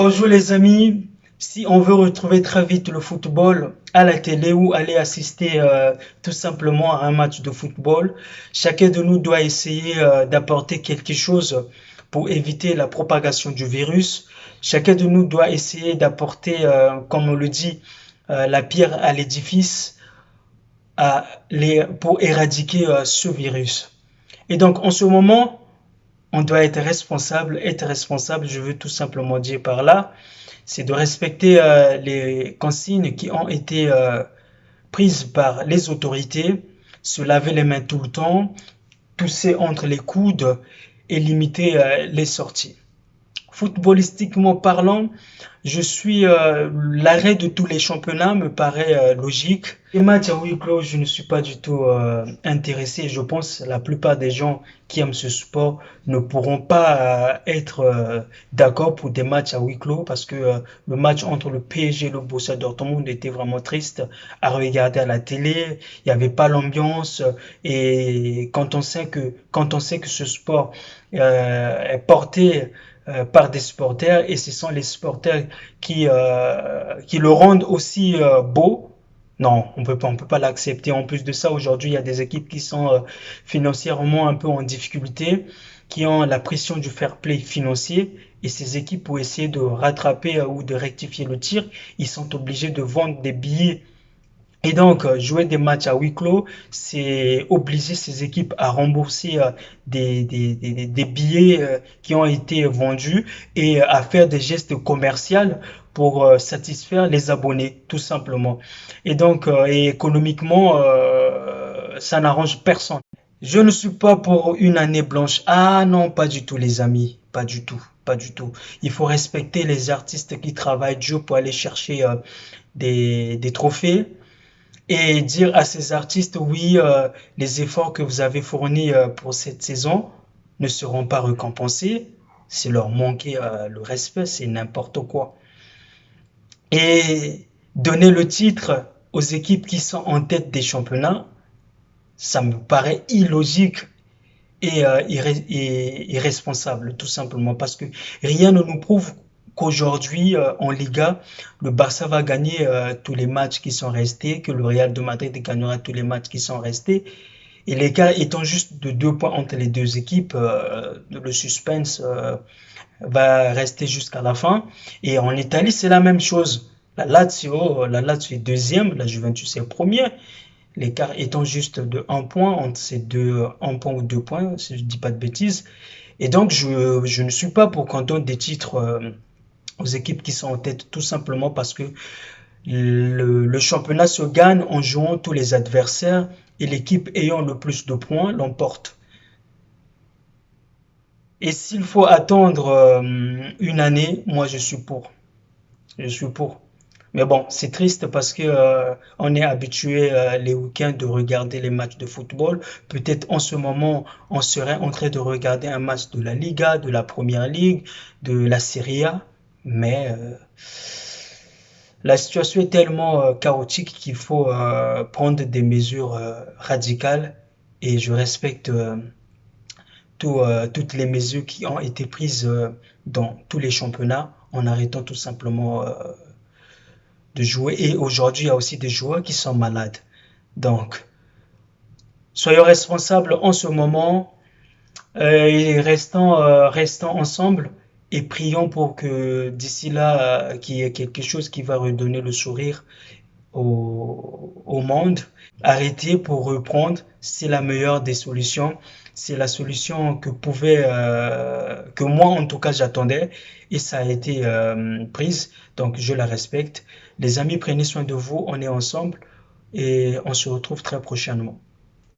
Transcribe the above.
Bonjour les amis, si on veut retrouver très vite le football à la télé ou aller assister tout simplement à un match de football, chacun de nous doit essayer d'apporter quelque chose pour éviter la propagation du virus. Chacun de nous doit essayer d'apporter, comme on le dit, la pierre à l'édifice pour éradiquer ce virus. Et donc en ce moment, on doit être responsable. Être responsable, je veux tout simplement dire par là, c'est de respecter les consignes qui ont été prises par les autorités, se laver les mains tout le temps, tousser entre les coudes et limiter les sorties. Footballistiquement parlant, je suis l'arrêt de tous les championnats me paraît logique. Les matchs à huis clos, je ne suis pas du tout intéressé. Je pense que la plupart des gens qui aiment ce sport ne pourront pas être d'accord pour des matchs à huis clos parce que le match entre le PSG et le Borussia Dortmund était vraiment triste à regarder à la télé. Il n'y avait pas l'ambiance et quand on sait que ce sport est porté par des supporters et ce sont les supporters qui le rendent aussi beau. Non, on peut pas l'accepter. En plus de ça, aujourd'hui, il y a des équipes qui sont financièrement un peu en difficulté, qui ont la pression du fair play financier. Et ces équipes, pour essayer de rattraper ou de rectifier le tir, ils sont obligés de vendre des billets et donc, jouer des matchs à huis clos, c'est obliger ces équipes à rembourser des billets qui ont été vendus et à faire des gestes commerciaux pour satisfaire les abonnés, tout simplement. Et donc, et économiquement, ça n'arrange personne. Je ne suis pas pour une année blanche. Ah non, pas du tout, les amis. Pas du tout, pas du tout. Il faut respecter les artistes qui travaillent dur pour aller chercher des trophées et dire à ces artistes, oui, les efforts que vous avez fournis pour cette saison ne seront pas récompensés. C'est leur manquer le respect, c'est n'importe quoi. Et donner le titre aux équipes qui sont en tête des championnats, ça me paraît illogique et irresponsable, tout simplement, parce que rien ne nous prouve qu'aujourd'hui, en Liga, le Barça va gagner tous les matchs qui sont restés, que le Real de Madrid gagnera tous les matchs qui sont restés. Et l'écart étant juste de 2 points entre les deux équipes, le suspense va rester jusqu'à la fin. Et en Italie, c'est la même chose. La Lazio est deuxième, la Juventus est première. L'écart étant juste de 1 point entre ces deux, 1 point ou 2 points, si je ne dis pas de bêtises. Et donc, je ne suis pas pour qu'on donne des titres aux équipes qui sont en tête, tout simplement parce que le championnat se gagne en jouant tous les adversaires et l'équipe ayant le plus de points l'emporte. Et s'il faut attendre une année, moi je suis pour. Je suis pour. Mais bon, c'est triste parce que on est habitué les week-ends de regarder les matchs de football. Peut-être en ce moment, on serait en train de regarder un match de la Liga, de la Première Ligue, de la Serie A. Mais la situation est tellement chaotique qu'il faut prendre des mesures radicales. Et je respecte toutes les mesures qui ont été prises dans tous les championnats en arrêtant tout simplement de jouer. Et aujourd'hui, il y a aussi des joueurs qui sont malades. Donc, soyons responsables en ce moment et restons ensemble et prions pour que d'ici là, qu'il y ait quelque chose qui va redonner le sourire au monde. Arrêter pour reprendre, c'est la meilleure des solutions. C'est la solution que moi en tout cas j'attendais et ça a été prise. Donc je la respecte. Les amis, prenez soin de vous. On est ensemble et on se retrouve très prochainement.